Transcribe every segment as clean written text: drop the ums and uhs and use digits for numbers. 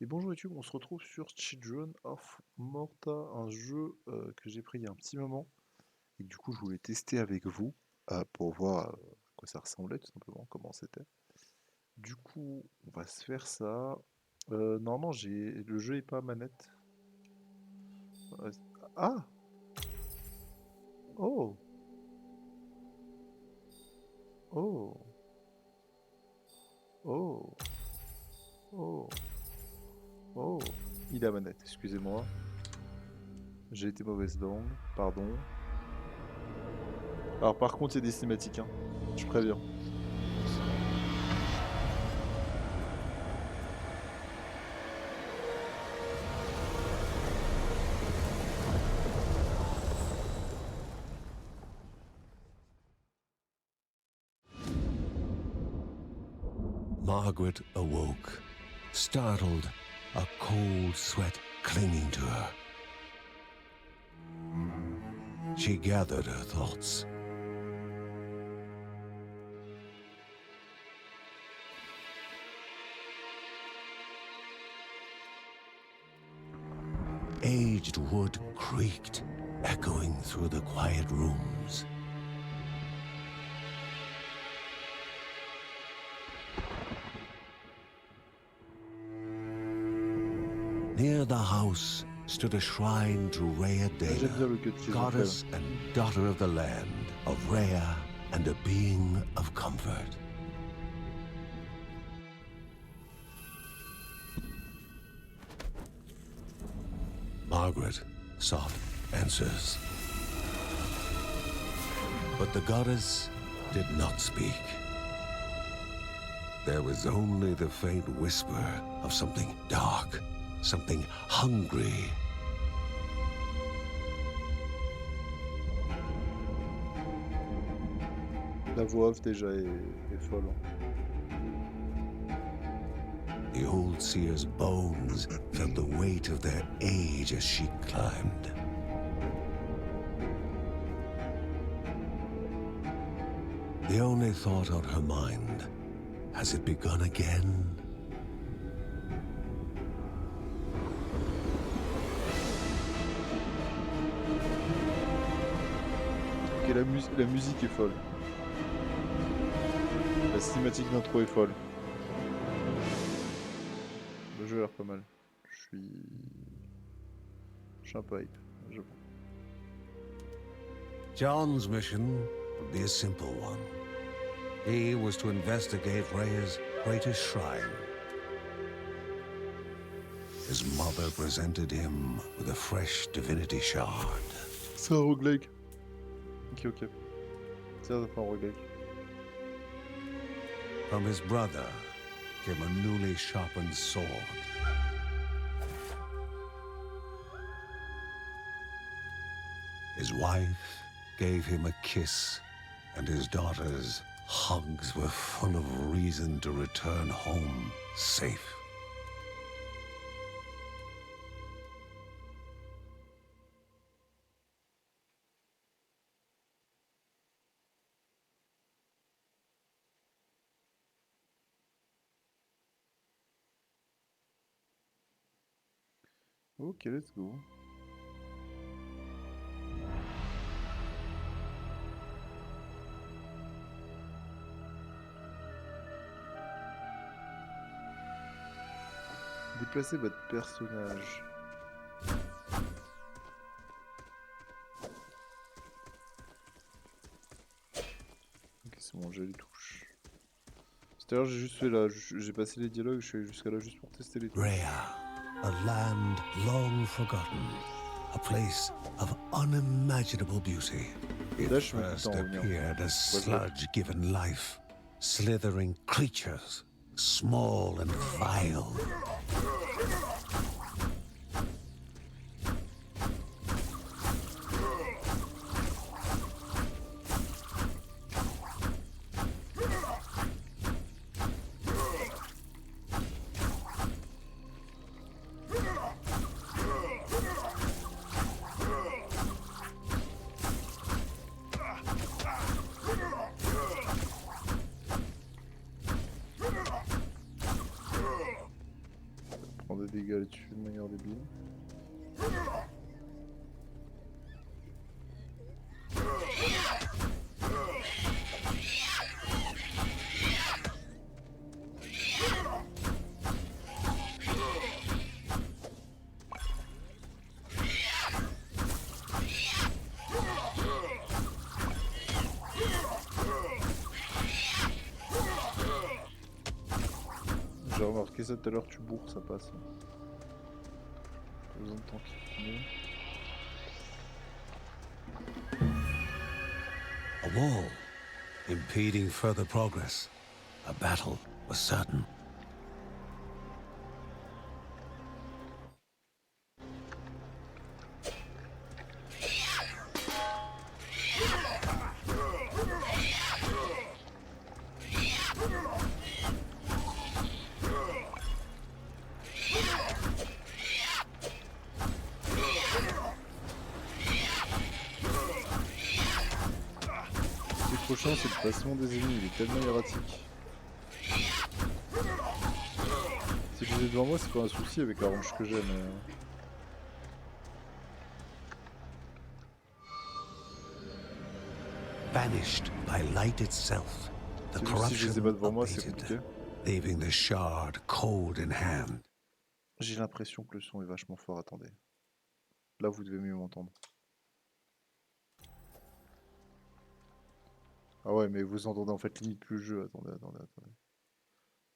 Et bonjour YouTube, on se retrouve sur Children of Morta, un jeu que j'ai pris il y a un petit moment et que du coup je voulais tester avec vous pour voir à quoi ça ressemblait tout simplement, comment c'était. Du coup, on va se faire ça. Normalement, le jeu est pas manette. Euh, Ah! Oh! Oh! Oh! Oh! Oh! Il a manette, excusez-moi. J'ai été mauvaise langue, pardon. Alors par contre, il y a des cinématiques, hein. Je préviens. Margaret awoke, startled, a cold sweat clinging to her. She gathered her thoughts. Aged wood creaked, echoing through the quiet rooms. Near the house stood a shrine to Rhea J'aime bien le Dana, cut qu'ils ont fait. goddess and daughter of the land, of Rhea and a being of comfort. Margaret sought answers. But the goddess did not speak. There was only the faint whisper of something dark, something hungry. La voix off déjà est folle, hein. The old seer's bones felt the weight of their age as she climbed. The only thought on her mind, has it begun again? Ok, la musique est folle. La cinématique d'intro est folle. Le jeu a l'air pas mal. Je suis un peu hype. John's mission would be a simple one. He was to investigate Rhea's greatest shrine. His mother presented him with a fresh divinity shard. C'est un roguelike. Ok. Ça fait un roguelike. From his brother came a newly sharpened sword. His wife gave him a kiss, and his daughter's hugs were full of reason to return home safe. Ok, let's go. Déplacez votre personnage. Ok, c'est bon, j'ai les touches. C'est-à-dire, j'ai juste fait là, j'ai passé les dialogues, je suis allé jusqu'à là juste pour tester les touches. Rhea, a land long forgotten, a place of unimaginable beauty. It Là, je mets tout le first temps en revenir. appeared as sludge given life, slithering creatures, small and vile. prends des dégâts là-dessus de manière débile. J'ai remarqué ça tout à l'heure, tu bourres, ça passe. Pas besoin de temps qu'il finisse. A wall, impeding further progress. A battle was certain. Le prochain, c'est le placement des ennemis, il est tellement erratique. Si je les ai devant moi, c'est pas un souci avec la range que j'ai, mais... Vanished by light itself, the Si je les ai corruption pas devant moi, c'est abated, compliqué. leaving the shard cold in hand. J'ai l'impression que le son est vachement fort, attendez. Là, vous devez mieux m'entendre. Ah ouais, mais vous entendez en fait limite plus le jeu, attendez.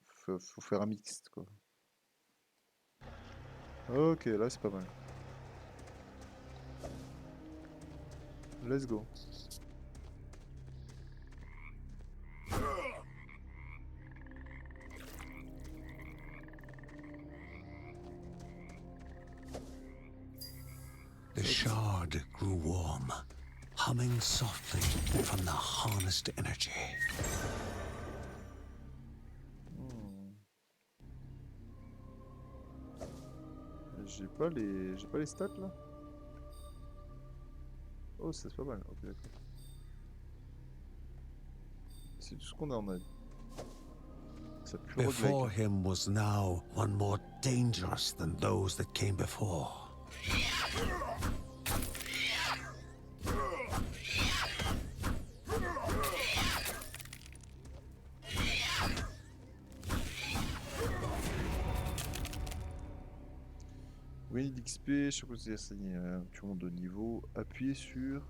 Faut faire un mixte, quoi. Ok, là c'est pas mal. Let's go. The shard grew warm, humming softly from the harnessed energy. J'ai pas les stats là. Oh, c'est pas mal. Ok, d'accord. C'est tout ce qu'on a en aide. Ça pue le Before roguelike. him was now one more dangerous than those that came before. Oui, d'XP, chaque fois que vous assigné un petit monde de niveau, appuyez sur...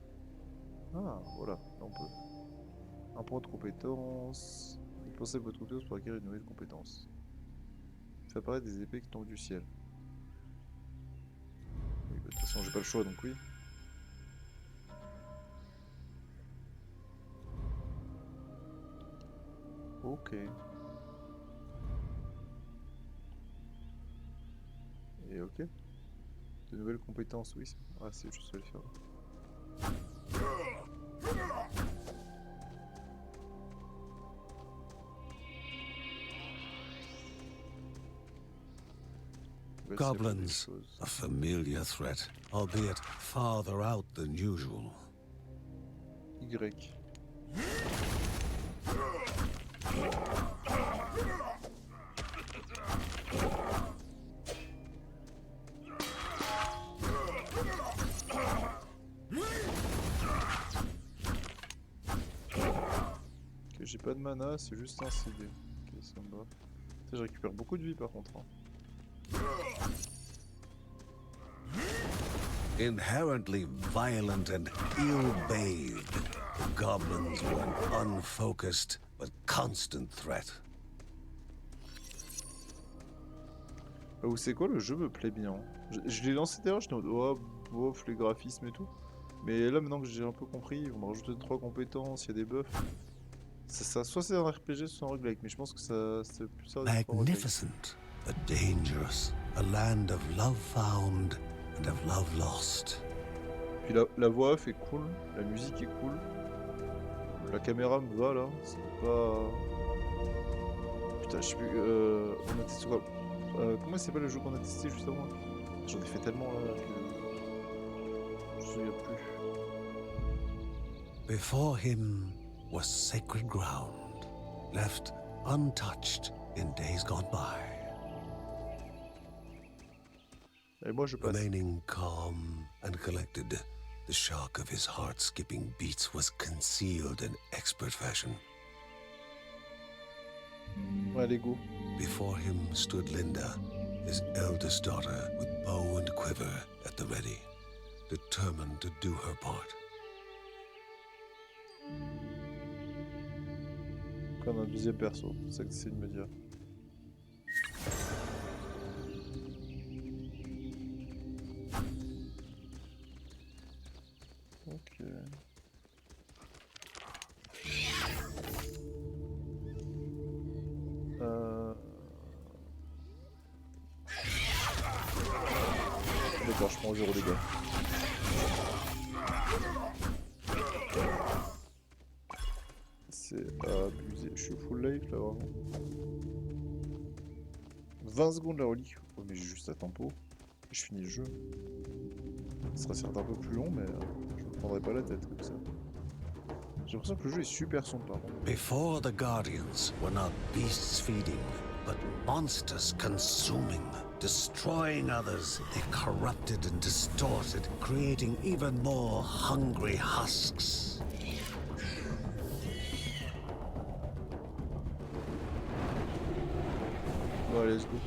Ah, voilà, là on peut. Un point de compétence. Dépensez votre compétence pour acquérir une nouvelle compétence. Fait apparaître des épées qui tombent du ciel. Oui, bah, de toute façon, j'ai pas le choix, donc oui. Ok. Et ok. De nouvelles compétences, oui. Ah, c'est juste le faire. Goblins, a familiar threat, albeit farther out than usual. Y. Ok, j'ai pas de mana, c'est juste un CD. Ok, ça me va. Ça, je récupère beaucoup de vie par contre. Hein. Inherently violent and ill-bathed, the goblins were an unfocused but constant threat. Bah, vous savez quoi, le jeu me plaît bien. Je l'ai lancé d'ailleurs, j'étais en mode, oh, bof, les graphismes et tout. Mais là, maintenant que j'ai un peu compris, ils vont me rajouter 3 compétences, il y a des buffs. Soit c'est un RPG, soit un roguelike, mais je pense que ça c'est plus ça. Magnificent, but dangerous, a land of love found and of love lost. Puis la voix off est cool, la musique est cool. La caméra me va là, c'est pas... Putain, je sais plus, on a testé quoi comment s'appelle le jeu qu'on a testé juste avant? J'en ai fait tellement là que... Je me souviens plus. Before him was sacred ground, left untouched in days gone by. Et moi, je passe. Remaining calm and collected, the shock of his heart-skipping beats was concealed in expert fashion. Ouais, allez, go. Before him stood Linda, his eldest daughter, with bow and quiver at the ready, determined to do her part. Comme un deuxième perso, c'est ça que t'essayes de me dire. Ok. D'accord, je prends 0 dégâts. C'est abusé. Je suis full life là vraiment. 20 secondes la relique. Oh, mais j'ai juste à tempo. Je finis le jeu. Ce sera certes un peu plus long, mais je me prendrai pas la tête comme ça. J'ai l'impression que le jeu est super sombre par contre. Before the Guardians were not beasts feeding, but monsters consuming, destroying others. They corrupted and distorted, creating even more hungry husks. Bon, allez, let's go.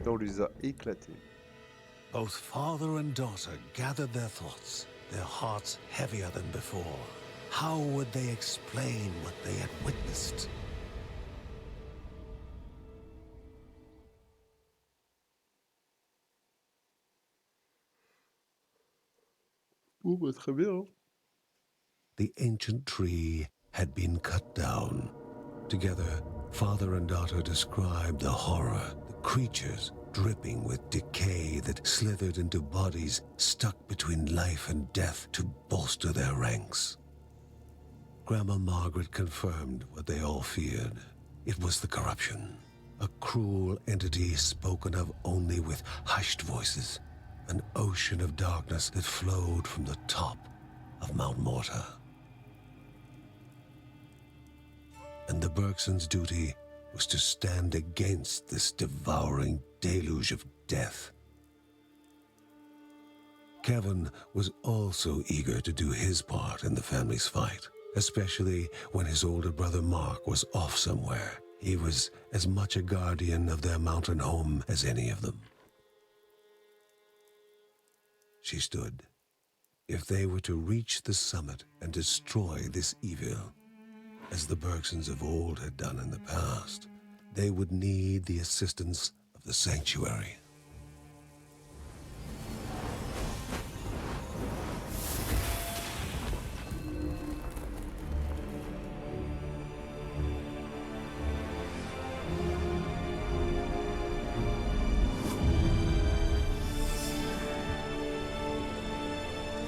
On les a éclatés. Both father and daughter gathered their thoughts, their hearts heavier than before. How would they explain what they had witnessed? Oh, bah très bien. Hein. The ancient tree had been cut down. Together, father and daughter described the horror, the creatures dripping with decay that slithered into bodies stuck between life and death to bolster their ranks. Grandma Margaret confirmed what they all feared. It was the corruption, a cruel entity spoken of only with hushed voices, an ocean of darkness that flowed from the top of Mount Morta. And the Bergsons' duty was to stand against this devouring deluge of death. Kevin was also eager to do his part in the family's fight, especially when his older brother Mark was off somewhere. He was as much a guardian of their mountain home as any of them. She stood. If they were to reach the summit and destroy this evil, as the Bergsons of old had done in the past, they would need the assistance of the sanctuary.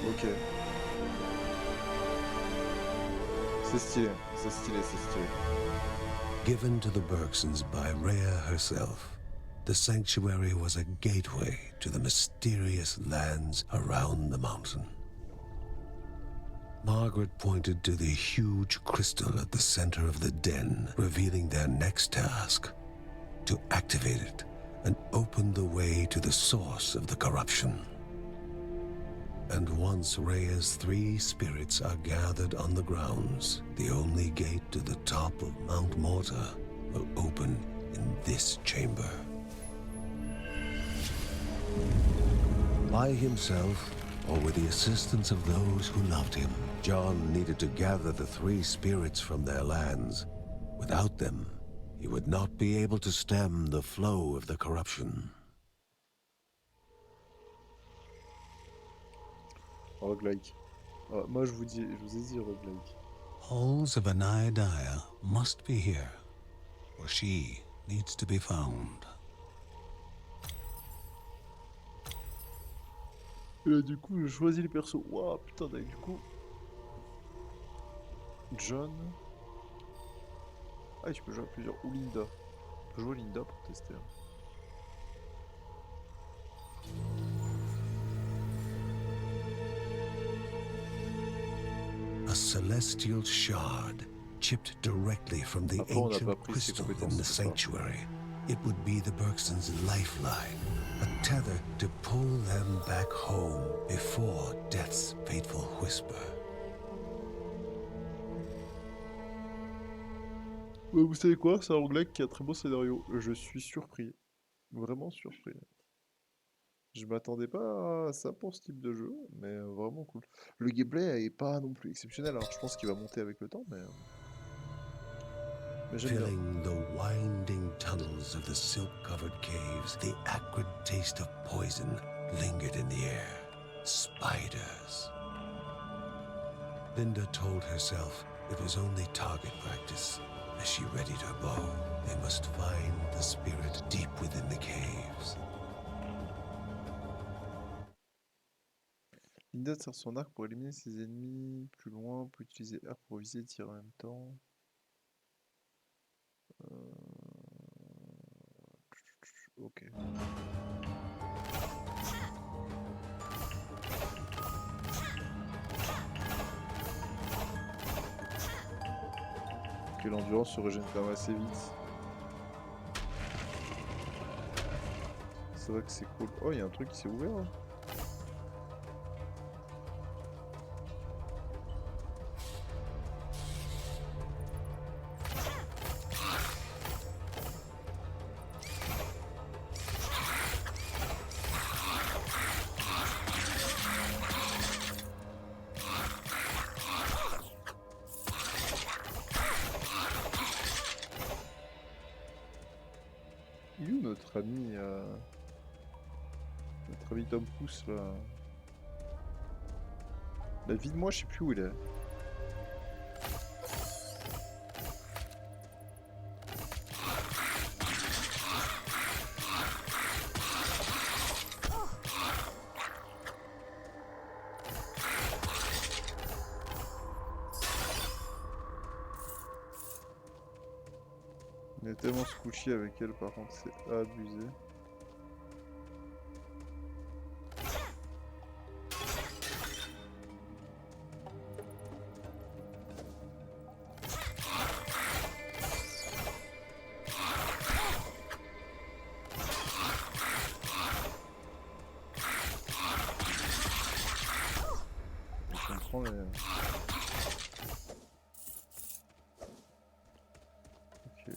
Ok. C'est stylé, c'est stylé, c'est stylé. Given to the Bergsons by Rhea herself, the sanctuary was a gateway to the mysterious lands around the mountain. Margaret pointed to the huge crystal at the center of the den, revealing their next task: to activate it and open the way to the source of the corruption. And once Rhea's 3 spirits are gathered on the grounds, the only gate to the top of Mount Morta will open in this chamber. By himself, or with the assistance of those who loved him, John needed to gather the 3 spirits from their lands. Without them, he would not be able to stem the flow of the corruption. Roguelike. Moi je vous ai dit roguelike. Halls of Anaidia must be here, for she needs to be found. Et là, du coup, je choisis les persos. Waouh, putain, du coup... John... Ah, tu peux jouer à plusieurs. Ou Linda. On peut jouer Linda pour tester. Hein. A celestial shard chipped directly from the Après, on n'a ancient pas pris ses crystal in compétences, the c'est ça. sanctuary. It would be the Bergsons' lifeline, a tether to pull them back home before death's fateful whisper. Vous savez quoi? C'est un roguelike qui a un très beau scénario. Je suis surpris. Vraiment surpris. Je m'attendais pas à ça pour ce type de jeu, mais vraiment cool. Le gameplay est pas non plus exceptionnel, alors je pense qu'il va monter avec le temps, mais j'aime bien. Filling the winding tunnels of the silk-covered caves, the acrid taste of poison lingered in the air. Spiders. Linda told herself it was only target practice. As she readied her bow, they must find the spirit deep within the caves. Linda sert son arc pour éliminer ses ennemis plus loin, peut utiliser R pour viser et tirer en même temps. Ok. Ok, l'endurance se régène quand même assez vite. C'est vrai que c'est cool. Oh, il y a un truc qui s'est ouvert là. Il est où notre ami Tom Pouce là? La vie de moi, je sais plus où il est. Il est tellement squishy avec elle, par contre, c'est abusé. Je comprends les... Ok,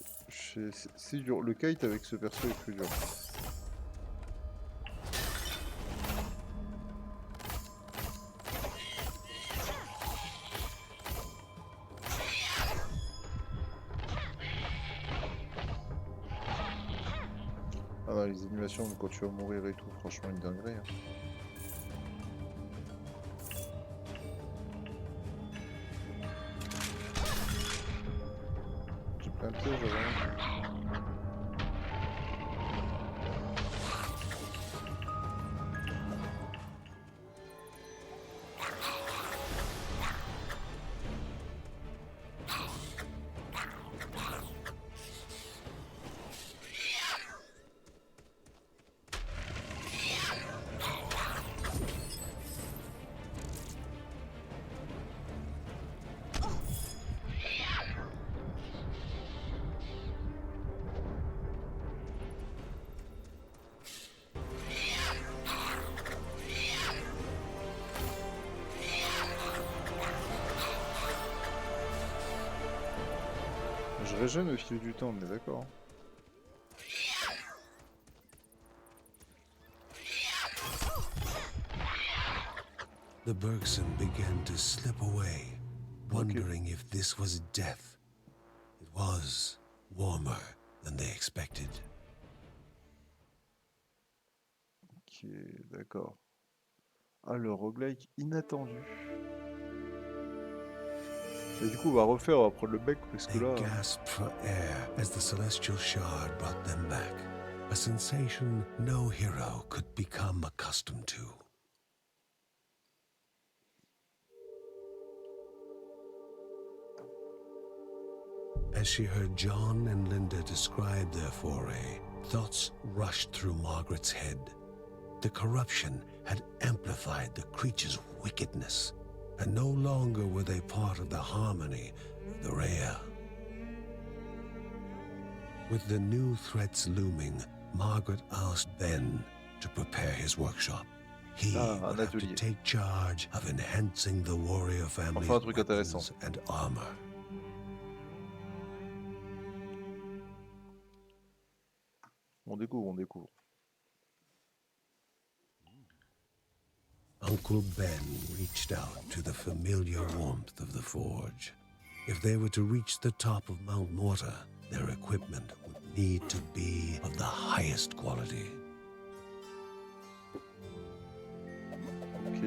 c'est dur. Le kite avec ce perso est plus dur. Ah non, les animations quand tu vas mourir et tout, franchement, une dinguerie. Hein. J'ai plein de pièges avant. Je régène au fil du temps, on est d'accord. The Bergson began to slip away, wondering if this was death. It was warmer than they expected. Ok, d'accord. Ah, le roguelike inattendu. Et du coup, on va refaire, on va prendre le bec, parce que They là... gasped for air as the celestial shard brought them back, a sensation no hero could become accustomed to. As she heard John and Linda describe their foray, thoughts rushed through Margaret's head. The corruption had amplified the creature's wickedness, and no longer were they part of the harmony of the rare. With the new threats looming, Margaret asked Ben to prepare his workshop. He would have to take charge of enhancing the warrior family's weapons and armor. On découvre, on découvre. Uncle Ben reached out to the familiar warmth of the forge. If they were to reach the top of Mount Morta, their equipment would need to be of the highest quality. Ok.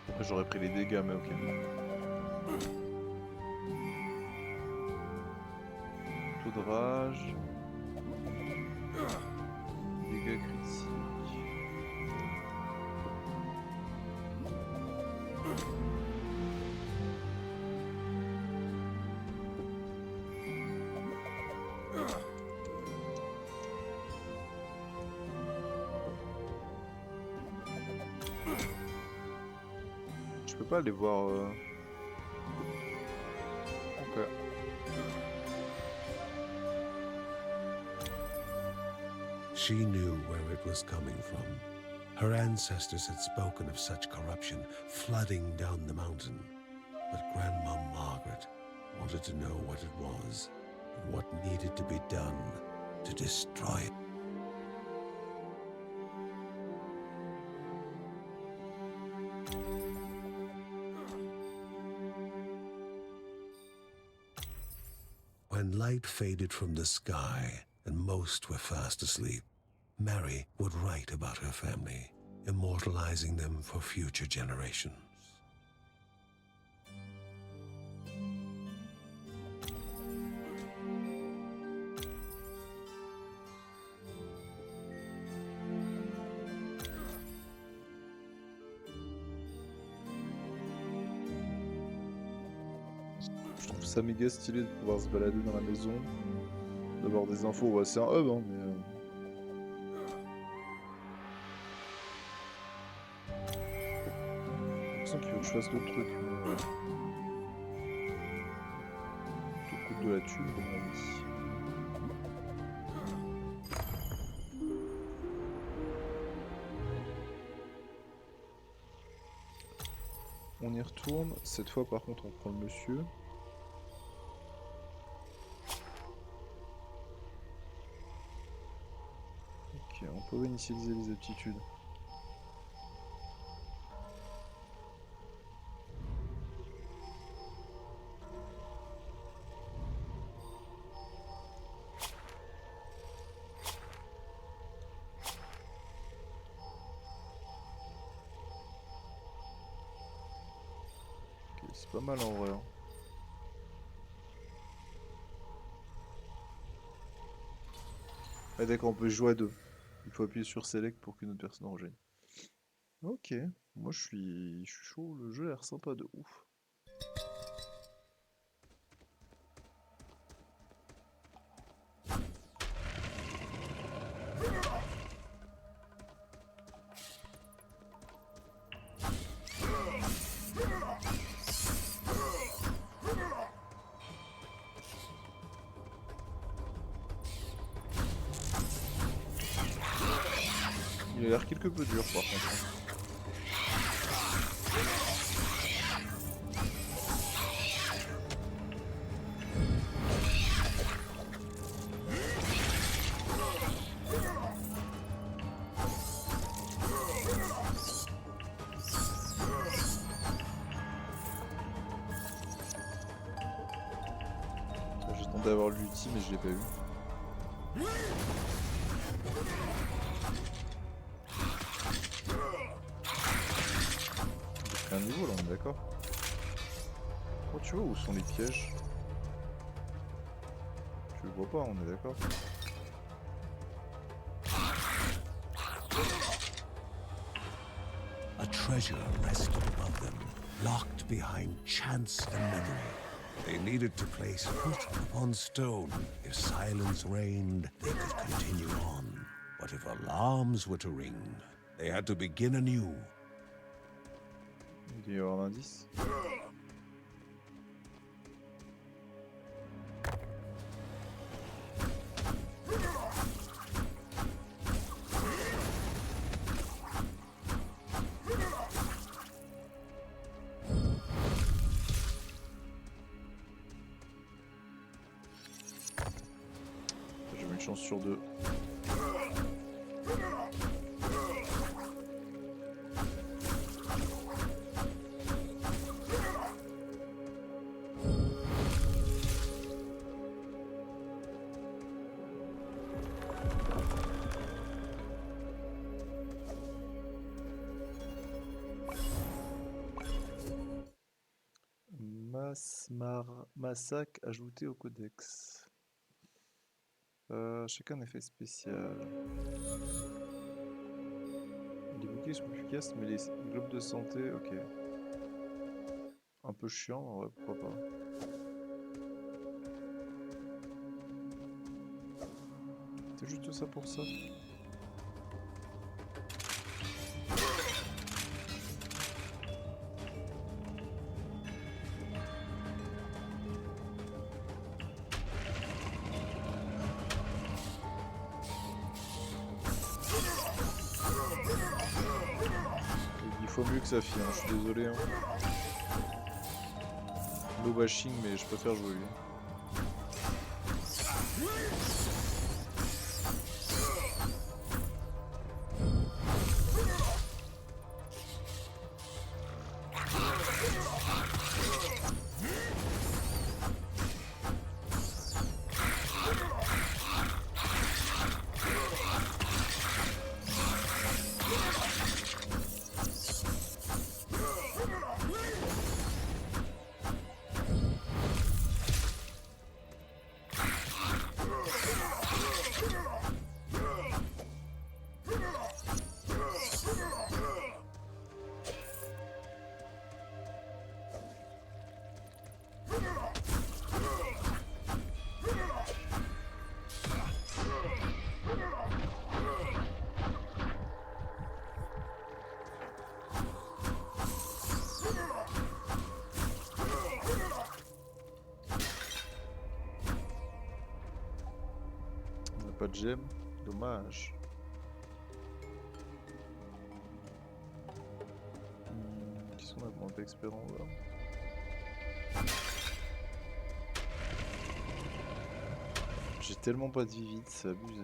Après j'aurais pris les dégâts mais ok. Taux de rage. Dégâts critiques. Je peux pas aller voir. Ok. She knew where it was coming from. Her ancestors had spoken of such corruption flooding down the mountain. But Grandma Margaret wanted to know what it was and what needed to be done to destroy it. When light faded from the sky and most were fast asleep, Mary would write about her family, immortalizing them for future generations. Je trouve ça méga stylé de pouvoir se balader dans la maison, d'avoir des infos. Ouais, c'est un hub, hein, mais. J'ai l'impression qu'il faut que je fasse d'autres trucs. Mais... Tout coûte de la thune, comme on dit. On y retourne. Cette fois, par contre, on prend le monsieur. Ok, on peut initialiser les aptitudes. Ok, c'est pas mal en vrai. Hein. Ah d'accord, on peut jouer à deux. Il faut appuyer sur Select pour qu'une autre personne rejoigne. Ok, moi je suis chaud, le jeu a l'air sympa de ouf. Il a l'air quelque peu dur par contre. J'attendais d'avoir l'ulti mais je l'ai pas eu. Un niveau là, on est d'accord. Oh, tu vois où sont les pièges? vois pas, on est d'accord. A treasure rested above them, locked behind chance and memory. They needed to place foot upon stone. If silence reigned, they could continue on. But if alarms were to ring, they had to begin anew. Il doit y avoir un indice. J'ai une chance sur deux. Massacre ajouté au codex. Chacun effet spécial. Les boucliers sont plus efficaces, mais les globes de santé, ok. Un peu chiant, en vrai, pourquoi pas. C'est juste ça pour ça. Il faut mieux que ça fille, hein, je suis désolé. Hein. No bashing, mais je préfère jouer lui. Pas de gemme, dommage. Qu'est-ce qu'on a pour un peu expérant là? J'ai tellement pas de vie vite, c'est abusé.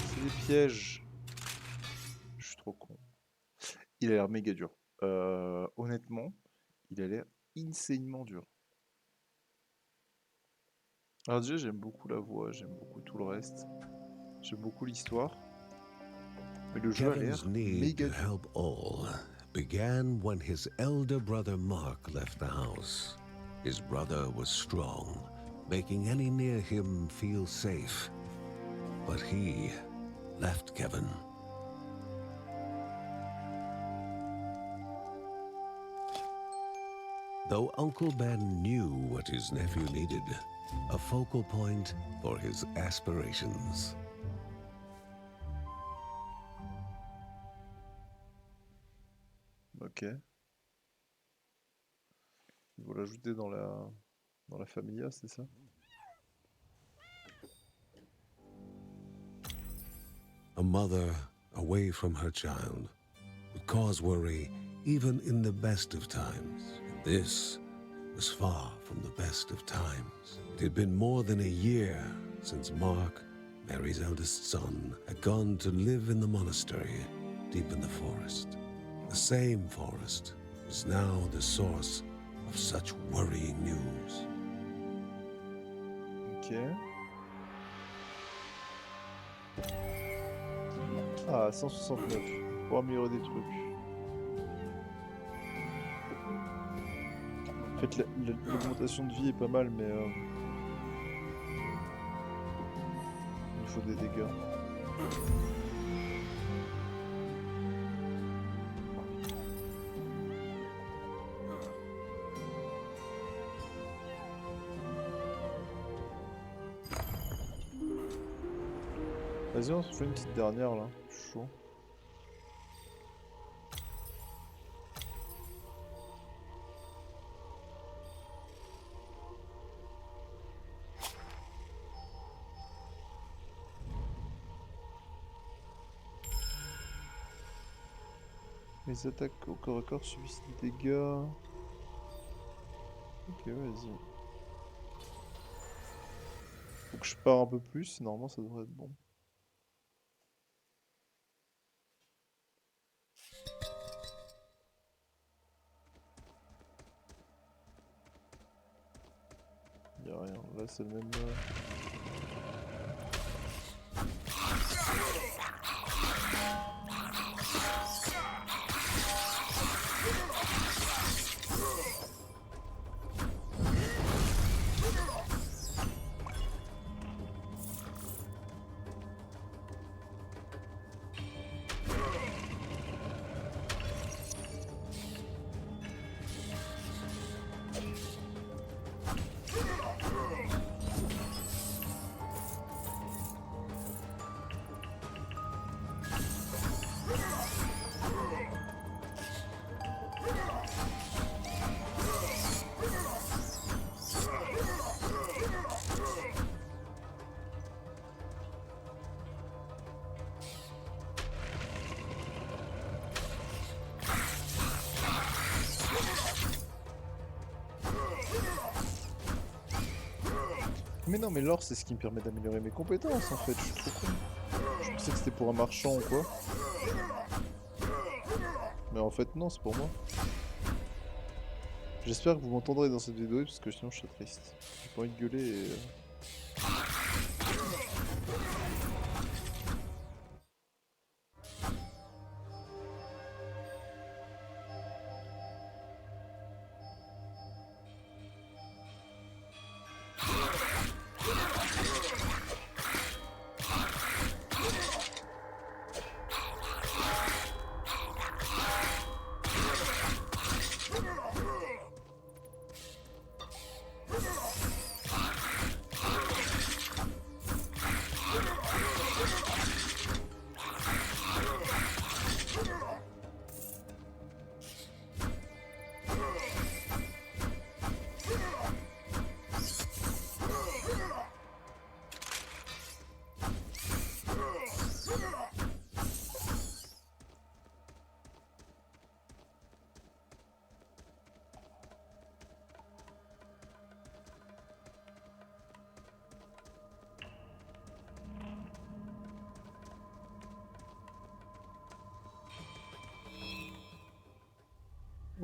C'est des pièges. Je suis trop con. Il a l'air méga dur. Honnêtement, il a l'air insanement dur. Alors déjà j'aime beaucoup la voix, j'aime beaucoup tout le reste. J'aime beaucoup l'histoire. Mais le jeu a l'air Kevin's need méga to dur. help all began when his elder brother Mark left the house. His brother was strong, making any near him feel safe. But he left Kevin. Though Uncle Ben knew what his nephew needed, a focal point for his aspirations. Ok. Ils vont l'ajouter dans la familia, c'est ça? A mother away from her child would cause worry even in the best of times. This was far from the best of times. It had been more than a year since Mark, Mary's eldest son, had gone to live in the monastery deep in the forest. The same forest was now the source of such worrying news. Ok. Ah, 169. Pour améliorer des trucs. fait, l'augmentation de vie est pas mal, mais il faut des dégâts. Vas-y, on se fait une petite dernière là, je suis chaud. Les attaques au corps à corps subissent des dégâts. Ok, vas-y. Faut que je pars un peu plus, normalement ça devrait être bon. Y'a rien, là c'est le même... Mais non, mais l'or c'est ce qui me permet d'améliorer mes compétences en fait, je suis trop con. Je pensais que c'était pour un marchand ou quoi. Mais en fait non, c'est pour moi. J'espère que vous m'entendrez dans cette vidéo parce que sinon je serais triste. J'ai pas envie de gueuler et...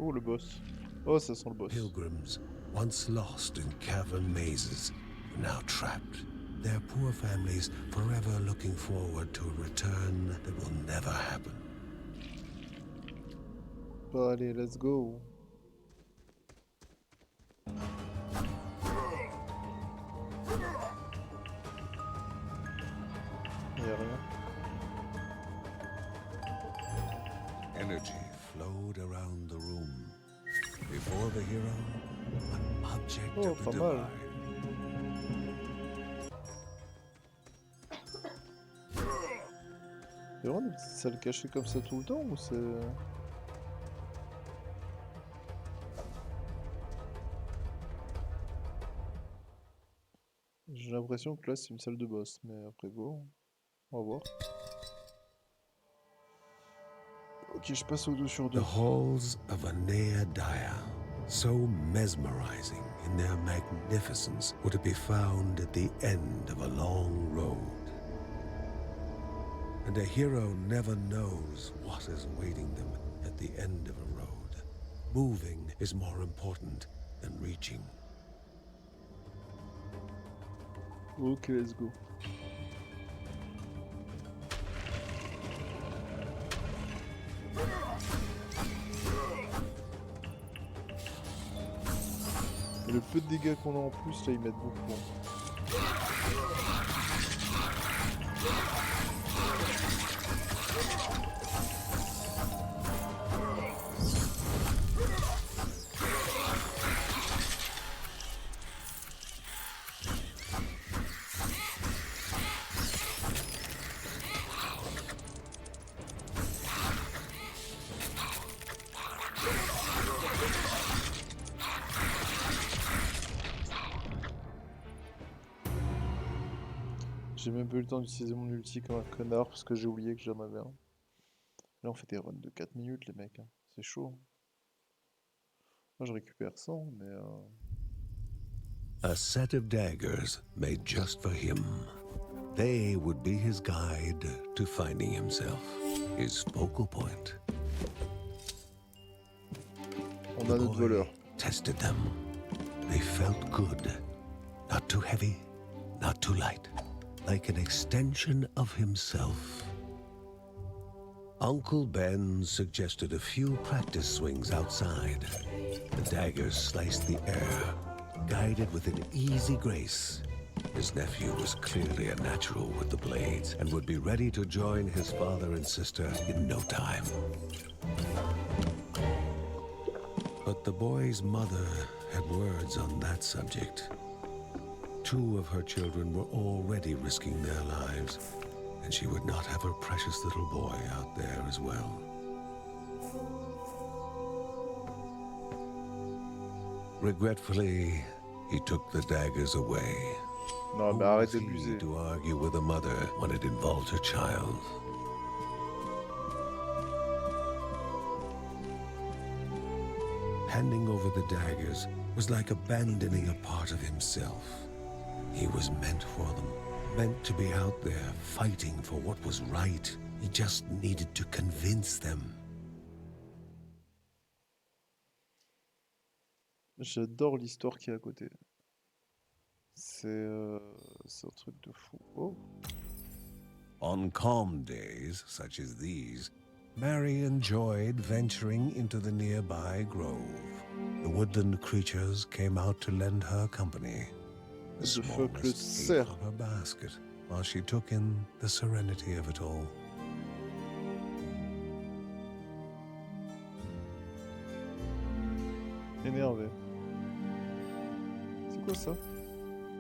Oh le boss. Oh ça sent le boss. Pilgrims, once lost in cavern mazes, are now trapped. Their poor families forever looking forward to a return that will never happen. Bah allez, let's go. Y'a rien. Energy flowed around the room. Before the hero, an object Oh, of the pas mal. divine. Y'a vraiment des petites salles cachées comme ça tout le temps ou c'est... J'ai l'impression que là c'est une salle de boss, mais après go, on va voir. Ok, je passe au 2 sur 2. The halls of Aneadaya, so mesmerizing in their magnificence, were to be found at the end of a long road. And a hero never knows what is awaiting them at the end of a road. Moving is more important than reaching. Ok, let's go. peu de dégâts qu'on a en plus, là, ils mettent beaucoup. J'ai même pas eu le temps d'utiliser mon ulti comme un connard parce que j'ai oublié que j'en avais un. Là on fait des runs de 4 minutes les mecs, hein. C'est chaud. Moi je récupère 100 mais... A set of daggers made just for him. They would be his guide to finding himself, his focal point. On a notre voleur. Tested them. They felt good. Not too heavy, not too light. Like an extension of himself. Uncle Ben suggested a few practice swings outside. The daggers sliced the air, guided with an easy grace. His nephew was clearly a natural with the blades and would be ready to join his father and sister in no time. But the boy's mother had words on that subject. 2 of her children were already risking their lives, and she would not have her precious little boy out there as well. Regretfully, he took the daggers away. Non mais arrête d'abuser. To argue with a mother when it involved her child. Handing over the daggers was like abandoning a part of himself. He was meant for them, meant to be out there fighting for what was right. He just needed to convince them. J'adore l'histoire qui est à côté. C'est un truc de fou. Oh. On calm days such as these, Mary enjoyed venturing into the nearby grove. The woodland creatures came out to lend her company. The smallest ate from her basket, while she took in the serenity of it all. Énervé. C'est quoi ça?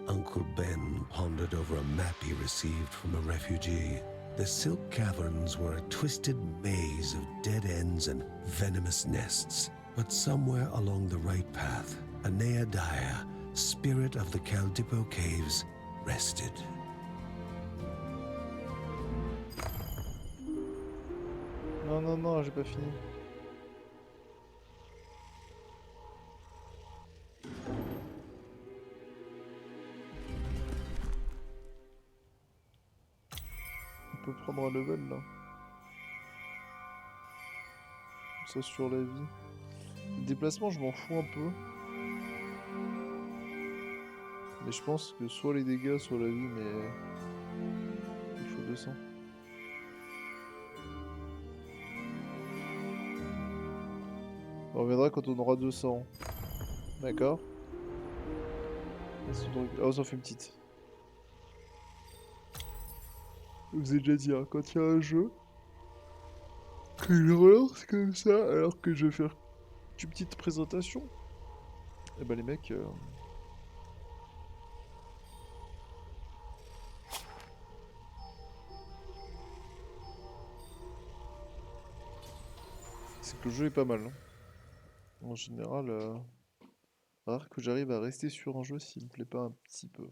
Uncle Ben pondered over a map he received from a refugee. The Silk Caverns were a twisted maze of dead ends and venomous nests. But somewhere along the right path, a Neadia, spirit of the Caldipo Caves, rested. Non, non, non, j'ai pas fini. On peut prendre un level là. Ça sur la vie. Le déplacement, je m'en fous un peu. Mais je pense que soit les dégâts, soit la vie, mais... Il faut 200. On reviendra quand on aura 200. D'accord. Ah, on s'en fait une petite. Je vous ai déjà dit, hein, quand il y a un jeu, que je relance comme ça, alors que je vais faire une petite présentation, et bah les mecs... C'est que le jeu est pas mal. Hein. En général, rare que j'arrive à rester sur un jeu s'il me plaît pas un petit peu.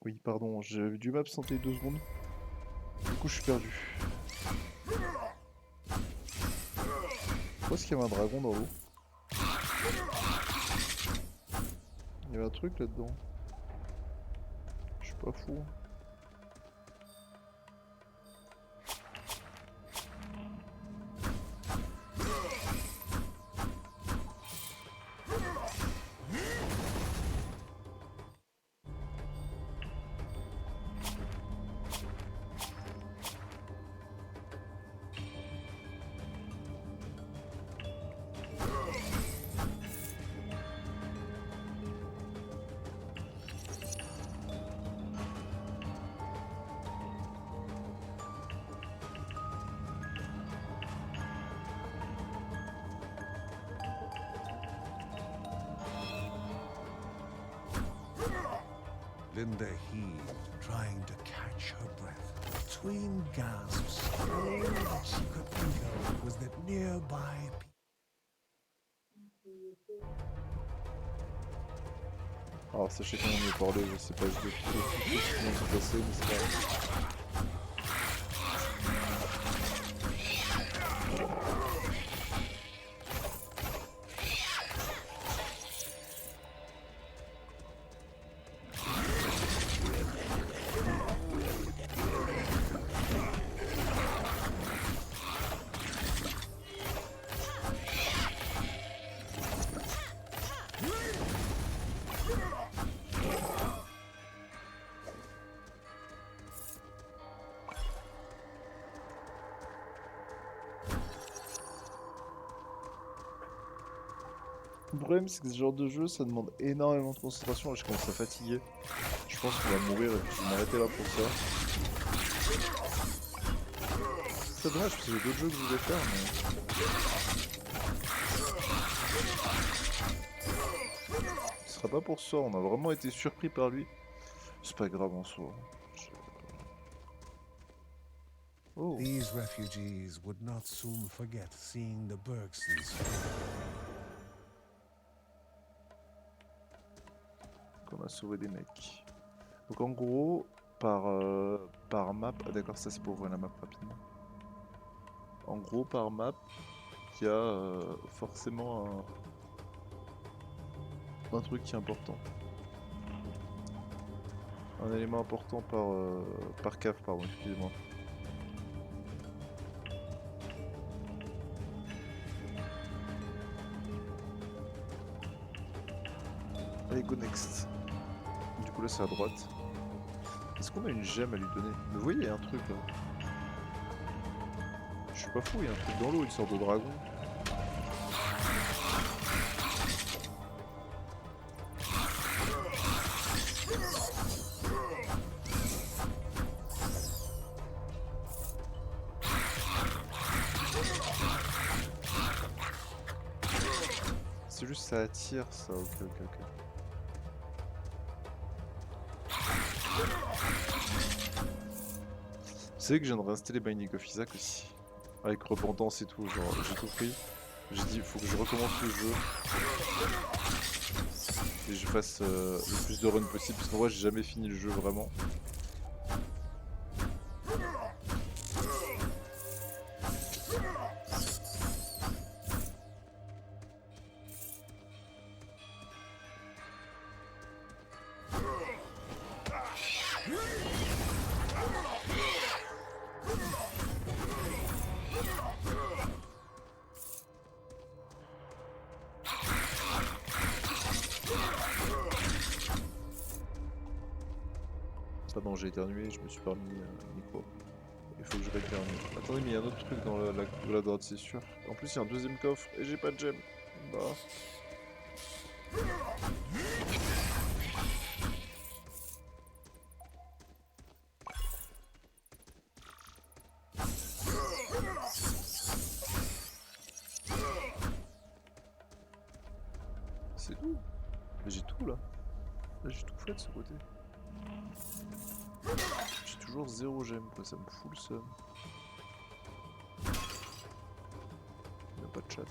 Oui, pardon, j'ai dû m'absenter 2 secondes. Du coup, je suis perdu. Pourquoi est-ce qu'il y avait un dragon dans l'eau? Il y avait un truc là-dedans. Je suis pas fou. Linda heaved, trying to catch her breath. Between gasps, all that she could think of was that nearby Alors sachez qu'on en est parlé, je sais pas, je vais tout ce qui vient de se passer, mais c'est pas grave. Le problème, c'est que ce genre de jeu, ça demande énormément de concentration. Là, je commence à fatiguer. Je pense qu'on va mourir et puis je vais m'arrêter là pour ça. C'est dommage parce que j'ai d'autres jeux que je voulais faire, mais... Ce sera pas pour ça, on a vraiment été surpris par lui. C'est pas grave en soi. Oh. these refugees would not soon forget seeing the Bergsons. On a sauvé des mecs. Donc en gros, par map... Ah d'accord, ça c'est pour ouvrir la map rapidement. En gros, par map, il y a forcément un truc qui est important. Un élément important par cave, pardon, excusez-moi. Allez, go next. Du coup là c'est à droite. Est-ce qu'on a une gemme à lui donner? Mais vous voyez, il y a un truc là. Je suis pas fou, il y a un truc dans l'eau, une sorte de dragon. C'est juste ça attire ça, ok. Vous savez que je viens de réinstaller Binding of Isaac aussi. Avec repentance et tout, genre j'ai tout pris. J'ai dit il faut que je recommence le jeu. Et je fasse le plus de runs possible, parce qu'en vrai j'ai jamais fini le jeu vraiment. Pardon, j'ai éternué, je me suis pas remis le micro. Il faut que je rééternue. Attendez, mais il y a un autre truc dans la droite, c'est sûr. En plus, il y a un deuxième coffre et j'ai pas de gemme. Bah. C'est tout. Mais j'ai tout là. Là, j'ai tout fait de ce côté. J'ai toujours 0 gemme, quoi, ça me fout le seum. Il n'y a pas de chat.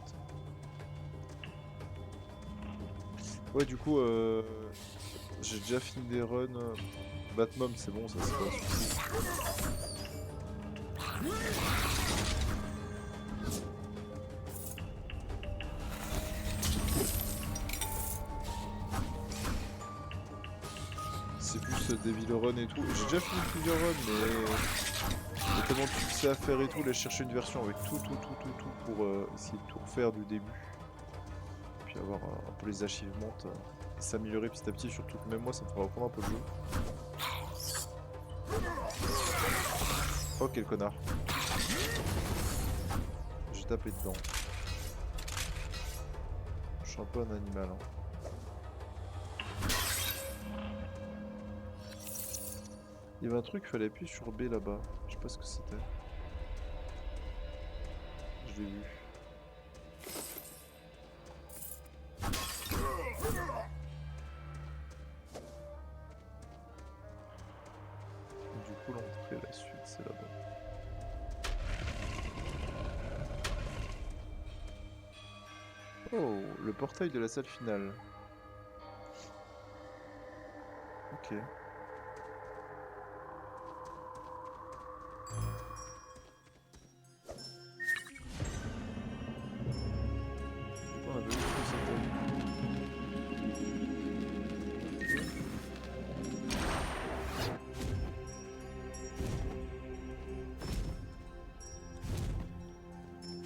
Ouais, du coup, j'ai déjà fini des runs. Batmom, c'est bon, ça c'est pas un souci. C'est plus Devil Run et tout. J'ai déjà fini plusieurs runs, mais il y a tellement de succès à faire et tout. Là, je cherchais une version avec tout pour essayer de tout refaire du début. Puis avoir un peu les achievements et s'améliorer petit à petit. Surtout que même moi, ça me fera reprendre un peu le jeu. Oh, quel connard. J'ai tapé dedans. Je suis un peu un animal. Hein. Il y avait un truc, il fallait appuyer sur B là-bas. Je sais pas ce que c'était. Je l'ai vu. Du coup, l'entrée, la suite, c'est là-bas. Oh, le portail de la salle finale. Ok. On avait vu ce que c'était.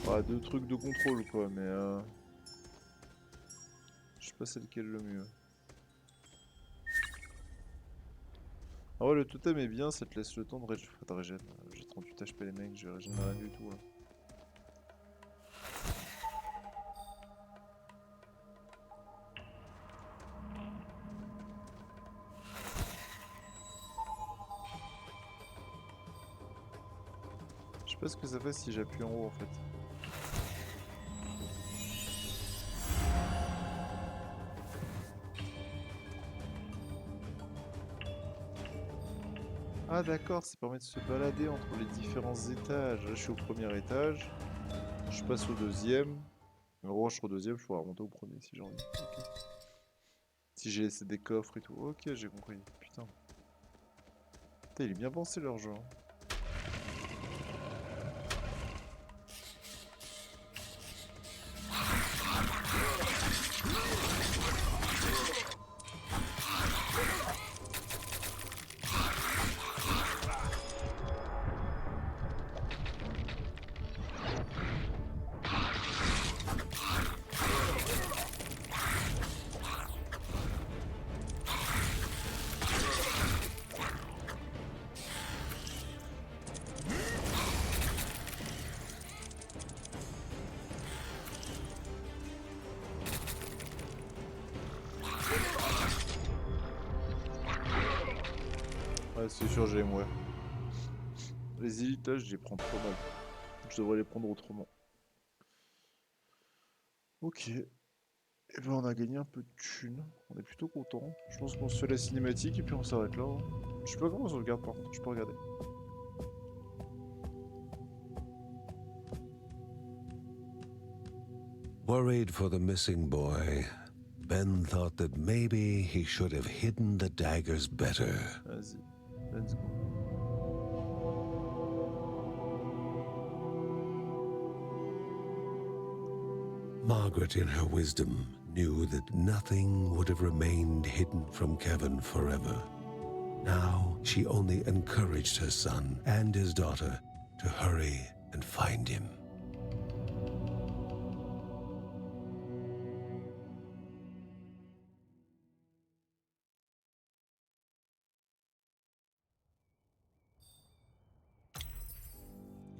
Ah, deux trucs de contrôle quoi, mais je sais pas c'est lequel le mieux. Ah ouais, le totem est bien, ça te laisse le temps de régène. J'ai 38 HP les mecs, je régène rien du tout là. Je sais pas ce que ça fait si j'appuie en haut en fait. Ah d'accord, ça permet de se balader entre les différents étages. Là je suis au premier étage, je passe au deuxième. En gros je suis au deuxième, je pourrais remonter au premier si j'ai envie. Ok. Si j'ai laissé des coffres et tout. Ok, j'ai compris. Putain. Putain, il est bien pensé leur jeu. Hein. Ouais, c'est sûr, j'ai mourir. Les élites là, je les prends trop mal. Je devrais les prendre autrement. Ok. Et ben on a gagné un peu de thunes. On est plutôt content. Je pense qu'on se fait la cinématique et puis on s'arrête là. Hein. Je sais pas comment on se regarde par contre, je peux regarder. Worried for the missing boy, Ben thought that maybe he should have hidden the daggers better. Vas-y, let's go. Margaret, in her wisdom, knew that nothing would have remained hidden from Kevin forever. Now, she only encouraged her son and his daughter to hurry and find him.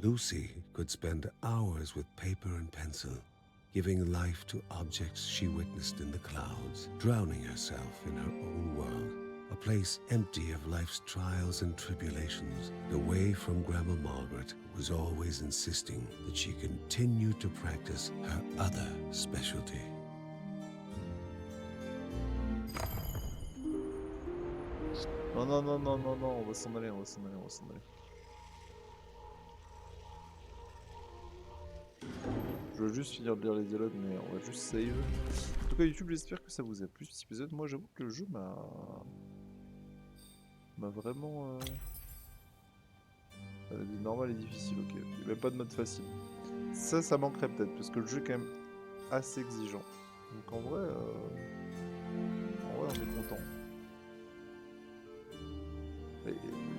Lucy could spend hours with paper and pencil, giving life to objects she witnessed in the clouds, drowning herself in her own world, a place empty of life's trials and tribulations, and away from Grandma Margaret, who was always insisting that she continue to practice her other specialty. Non, non, non, non, non, non, on va s'en aller, on va s'en aller, on va s'en aller. Je veux juste finir de lire les dialogues, mais on va juste save. tout cas, YouTube, j'espère que ça vous a plu cet épisode. Moi, j'avoue que le jeu m'a vraiment... normal et difficile, ok. Il n'y a même pas de mode facile. Ça manquerait peut-être, parce que le jeu est quand même assez exigeant. Donc en vrai, on est content.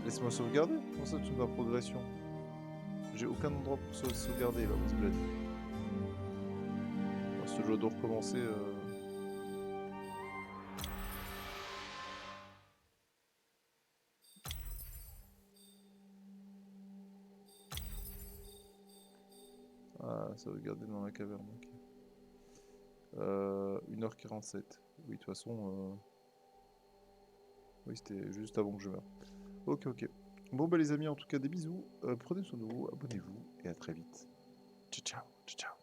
Laisse-moi sauvegarder. Comment ça, toute ma progression? J'ai aucun endroit pour sauvegarder là, mon bled. Si je dois recommencer. Ah, sauvegarder dans la caverne, ok. 1h47. Oui, de toute façon. Oui, c'était juste avant que je meure. Ok, ok. Bon, bah les amis, en tout cas, des bisous. Prenez soin de vous, abonnez-vous et à très vite. Ciao, ciao, ciao, ciao.